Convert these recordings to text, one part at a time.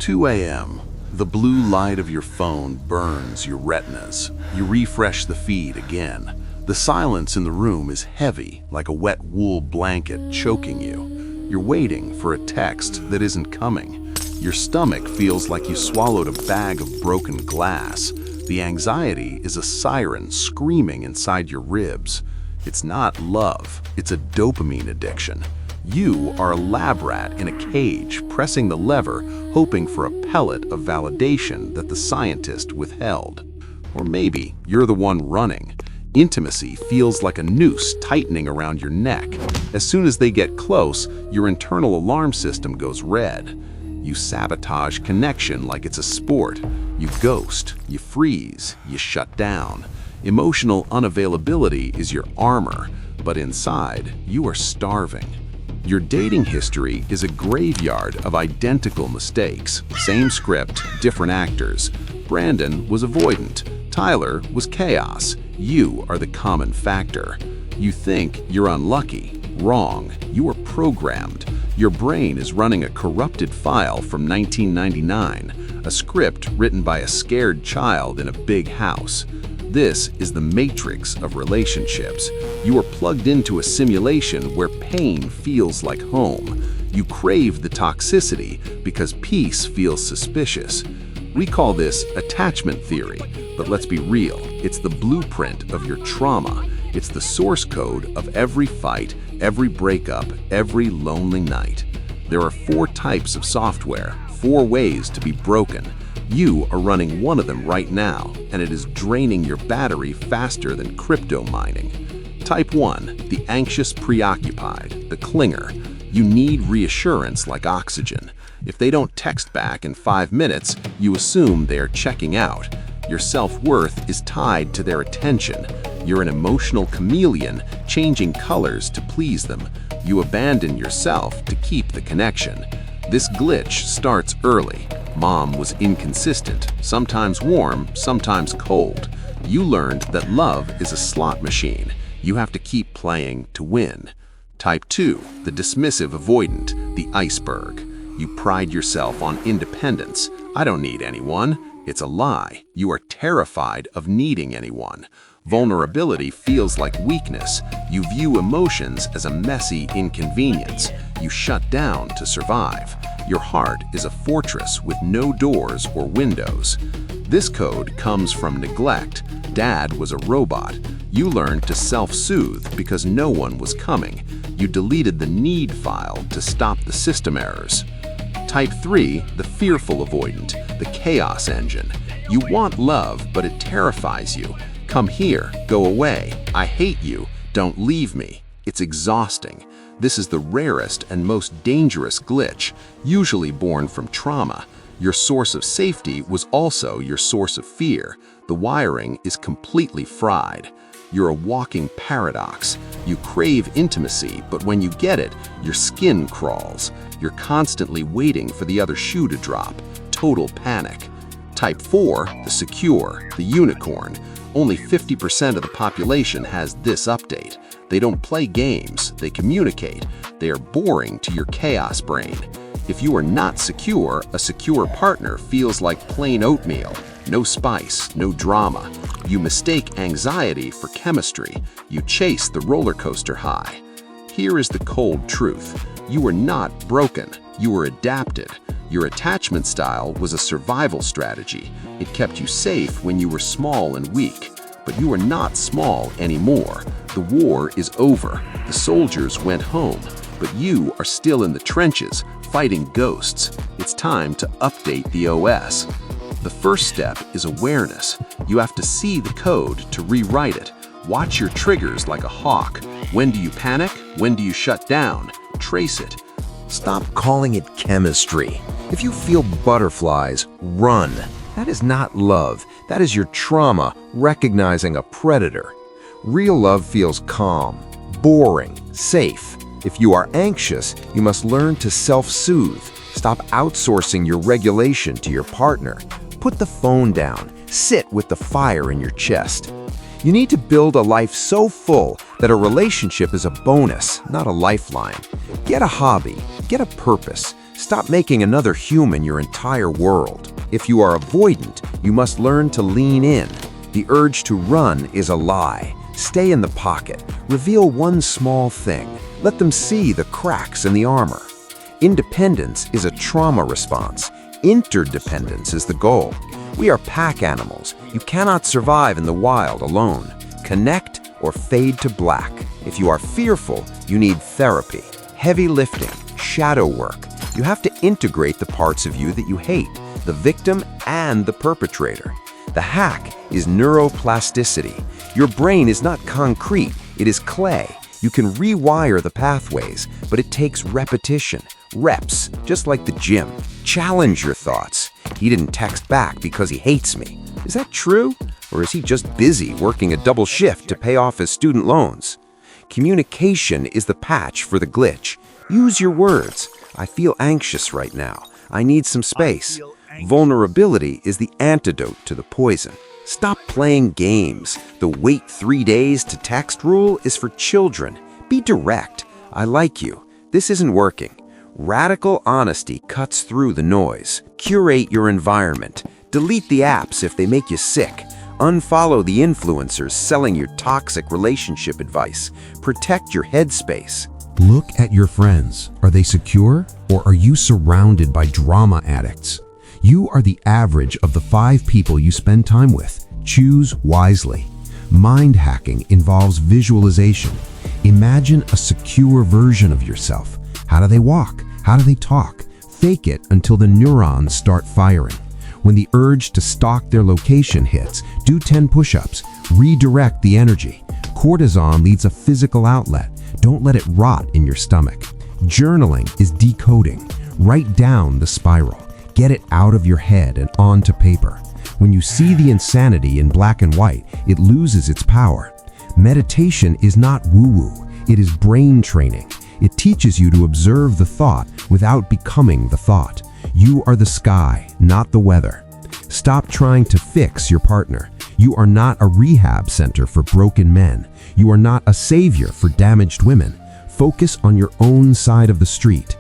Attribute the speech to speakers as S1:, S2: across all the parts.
S1: 2 a.m. The blue light of your phone burns your retinas. You refresh the feed again. The silence in the room is heavy, like a wet wool blanket choking you. You're waiting for a text that isn't coming. Your stomach feels like you swallowed a bag of broken glass. The anxiety is a siren screaming inside your ribs. It's not love, it's a dopamine addiction. You are a lab rat in a cage, pressing the lever, hoping for a pellet of validation that the scientist withheld. Or maybe you're the one running. Intimacy feels like a noose tightening around your neck. As soon as they get close, your internal alarm system goes red. You sabotage connection like it's a sport. You ghost, you freeze, you shut down. Emotional unavailability is your armor, but inside, you are starving. Your dating history is a graveyard of identical mistakes. Same script, different actors. Brandon was avoidant. Tyler was chaos. You are the common factor. You think you're unlucky. Wrong. You are programmed. Your brain is running a corrupted file from 1999, a script written by a scared child in a big house. This is the matrix of relationships. You are plugged into a simulation where pain feels like home. You crave the toxicity because peace feels suspicious. We call this attachment theory, but let's be real, it's the blueprint of your trauma. It's the source code of every fight, every breakup, every lonely night. There are 4 types of software, 4 ways to be broken. You are running one of them right now, and it is draining your battery faster than crypto mining. Type 1, the anxious preoccupied, the clinger. You need reassurance like oxygen. If they don't text back in 5 minutes, you assume they are checking out. Your self-worth is tied to their attention. You're an emotional chameleon, changing colors to please them. You abandon yourself to keep the connection. This glitch starts early. Mom was inconsistent, sometimes warm, sometimes cold. You learned that love is a slot machine. You have to keep playing to win. Type 2, the dismissive avoidant, the iceberg. You pride yourself on independence. I don't need anyone. It's a lie. You are terrified of needing anyone. Vulnerability feels like weakness. You view emotions as a messy inconvenience. You shut down to survive. Your heart is a fortress with no doors or windows. This code comes from neglect. Dad was a robot. You learned to self-soothe because no one was coming. You deleted the need file to stop the system errors. Type 3, the fearful avoidant, the chaos engine. You want love, but it terrifies you. Come here, go away, I hate you, don't leave me. It's exhausting. This is the rarest and most dangerous glitch, usually born from trauma. Your source of safety was also your source of fear. The wiring is completely fried. You're a walking paradox. You crave intimacy, but when you get it, your skin crawls. You're constantly waiting for the other shoe to drop. Total panic. Type 4, the secure, the unicorn. Only 50% of the population has this update. They don't play games, they communicate. They are boring to your chaos brain. If you are not secure, a secure partner feels like plain oatmeal. No spice, no drama. You mistake anxiety for chemistry. You chase the roller coaster high. Here is the cold truth. You were not broken. You were adapted. Your attachment style was a survival strategy. It kept you safe when you were small and weak. But you are not small anymore. The war is over. The soldiers went home. But you are still in the trenches, fighting ghosts. It's time to update the OS. The first step is awareness. You have to see the code to rewrite it. Watch your triggers like a hawk. When do you panic? When do you shut down? Trace it.
S2: Stop calling it chemistry. If you feel butterflies, run. That is not love. That is your trauma recognizing a predator. Real love feels calm, boring, safe. If you are anxious, you must learn to self-soothe. Stop outsourcing your regulation to your partner. Put the phone down. Sit with the fire in your chest. You need to build a life so full that a relationship is a bonus, not a lifeline. Get a hobby. Get a purpose. Stop making another human your entire world. If you are avoidant, you must learn to lean in. The urge to run is a lie. Stay in the pocket. Reveal one small thing. Let them see the cracks in the armor. Independence is a trauma response. Interdependence is the goal. We are pack animals. You cannot survive in the wild alone. Connect or fade to black. If you are fearful, you need therapy, heavy lifting, shadow work. You have to integrate the parts of you that you hate, the victim and the perpetrator. The hack is neuroplasticity. Your brain is not concrete, it is clay. You can rewire the pathways, but it takes repetition, reps, just like the gym. Challenge your thoughts. He didn't text back because he hates me. Is that true? Or is he just busy working a double shift to pay off his student loans? Communication is the patch for the glitch. Use your words. I feel anxious right now. I need some space. Vulnerability is the antidote to the poison. Stop playing games. The wait 3 days to text rule is for children. Be direct. I like you. This isn't working. Radical honesty cuts through the noise. Curate your environment. Delete the apps if they make you sick. Unfollow the influencers selling your toxic relationship advice. Protect your headspace.
S3: Look at your friends. Are they secure, or are you surrounded by drama addicts? You are the average of the 5 people you spend time with. Choose wisely. Mind hacking involves visualization. Imagine a secure version of yourself. How do they walk? How do they talk? Fake it until the neurons start firing. When the urge to stalk their location hits, do 10 push-ups. Redirect the energy. Cortisol needs a physical outlet. Don't let it rot in your stomach. Journaling is decoding. Write down the spiral. Get it out of your head and onto paper. When you see the insanity in black and white, it loses its power. Meditation is not woo-woo. It is brain training. It teaches you to observe the thought without becoming the thought. You are the sky, not the weather. Stop trying to fix your partner. You are not a rehab center for broken men. You are not a savior for damaged women. Focus on your own side of the street.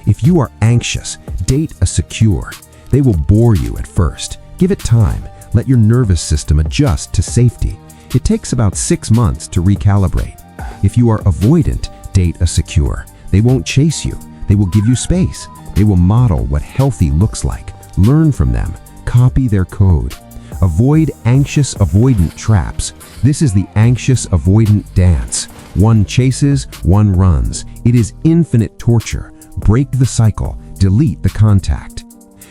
S3: If you are anxious, date a secure. They will bore you at first. Give it time. Let your nervous system adjust to safety. It takes about 6 months to recalibrate. If you are avoidant, date a secure. They won't chase you. They will give you space. They will model what healthy looks like. Learn from them. Copy their code. Avoid anxious avoidant traps. This is the anxious avoidant dance. One chases, one runs. It is infinite torture. Break the cycle. Delete the contact.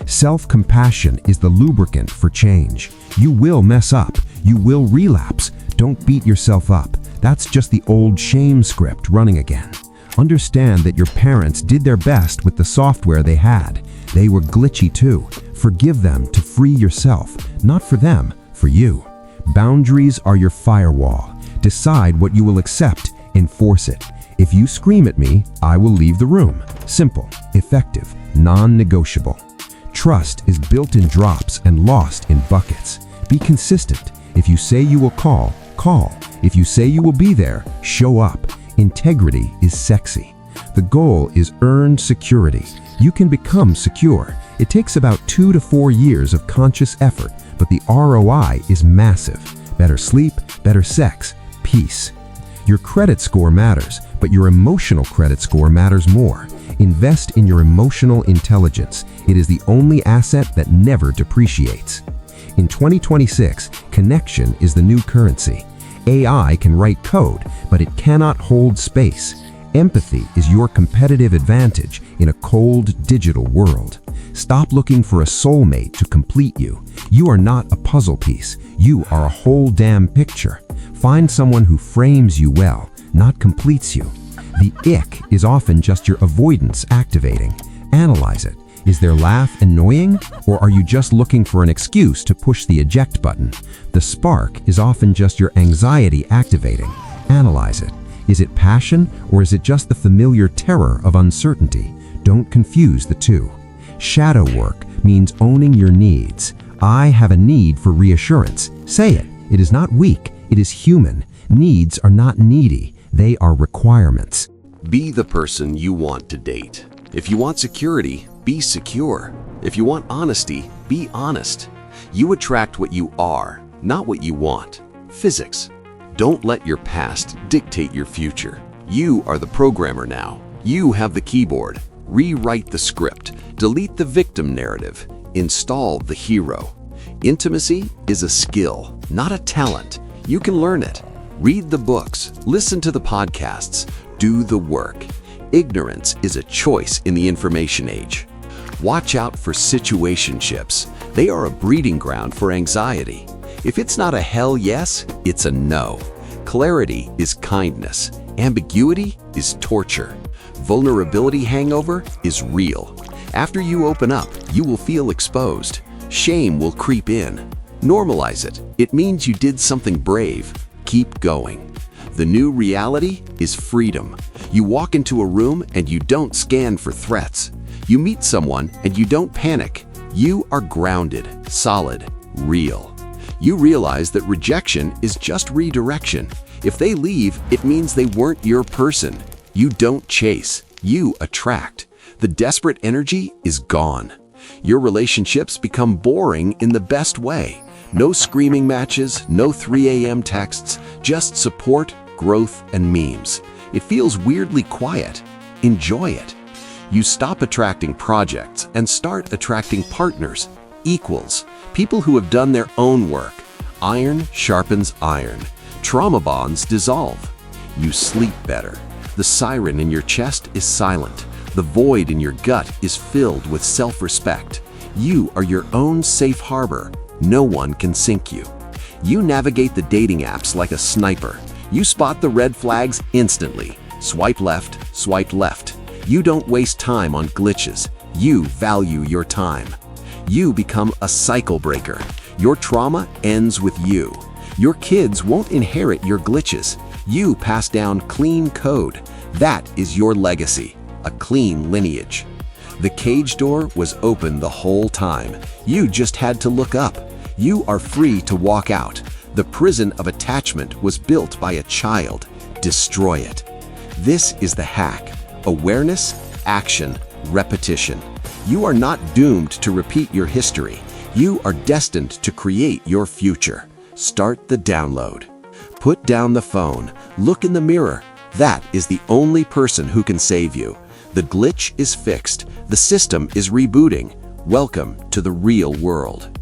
S3: Self-compassion is the lubricant for change. You will mess up. You will relapse. Don't beat yourself up. That's just the old shame script running again. Understand that your parents did their best with the software they had. They were glitchy too. Forgive them to free yourself. Not for them, for you. Boundaries are your firewall. Decide what you will accept. Enforce it. If you scream at me, I will leave the room. Simple, effective, non-negotiable. Trust is built in drops and lost in buckets. Be consistent. If you say you will call, call. If you say you will be there, show up. Integrity is sexy. The goal is earned security. You can become secure. It takes about 2 to 4 years of conscious effort, but the ROI is massive. Better sleep, better sex, peace. Your credit score matters, but your emotional credit score matters more. Invest in your emotional intelligence. It is the only asset that never depreciates. In 2026, connection is the new currency. AI can write code, but it cannot hold space. Empathy is your competitive advantage in a cold digital world. Stop looking for a soulmate to complete you. You are not a puzzle piece. You are a whole damn picture. Find someone who frames you well, not completes you. The ick is often just your avoidance activating. Analyze it. Is their laugh annoying, or are you just looking for an excuse to push the eject button? The spark is often just your anxiety activating. Analyze it. Is it passion, or is it just the familiar terror of uncertainty? Don't confuse the two. Shadow work means owning your needs. I have a need for reassurance. Say it. It is not weak. It is human. Needs are not needy. They are requirements.
S1: Be the person you want to date. If you want security, be secure. If you want honesty, be honest. You attract what you are, not what you want. Physics. Don't let your past dictate your future. You are the programmer now. You have the keyboard. Rewrite the script. Delete the victim narrative. Install the hero. Intimacy is a skill, not a talent. You can learn it. Read the books. Listen to the podcasts. Do the work. Ignorance is a choice in the information age. Watch out for situationships. They are a breeding ground for anxiety. If it's not a hell yes, it's a no. Clarity is kindness. Ambiguity is torture. Vulnerability hangover is real. After you open up, you will feel exposed. Shame will creep in. Normalize it. It means you did something brave. Keep going. The new reality is freedom. You walk into a room and you don't scan for threats. You meet someone and you don't panic. You are grounded, solid, real. You realize that rejection is just redirection. If they leave, it means they weren't your person. You don't chase, you attract. The desperate energy is gone. Your relationships become boring in the best way. No screaming matches, no 3 a.m. texts, just support, growth, and memes. It feels weirdly quiet. Enjoy it. You stop attracting projects and start attracting partners, equals, people who have done their own work. Iron sharpens iron. Trauma bonds dissolve. You sleep better. The siren in your chest is silent. The void in your gut is filled with self-respect. You are your own safe harbor. No one can sink you. You navigate the dating apps like a sniper. You spot the red flags instantly. Swipe left, swipe left. You don't waste time on glitches. You value your time. You become a cycle breaker. Your trauma ends with you. Your kids won't inherit your glitches. You pass down clean code. That is your legacy, a clean lineage. The cage door was open the whole time. You just had to look up. You are free to walk out. The prison of attachment was built by a child. Destroy it. This is the hack. Awareness, action, repetition. You are not doomed to repeat your history. You are destined to create your future. Start the download. Put down the phone. Look in the mirror. That is the only person who can save you. The glitch is fixed. The system is rebooting. Welcome to the real world.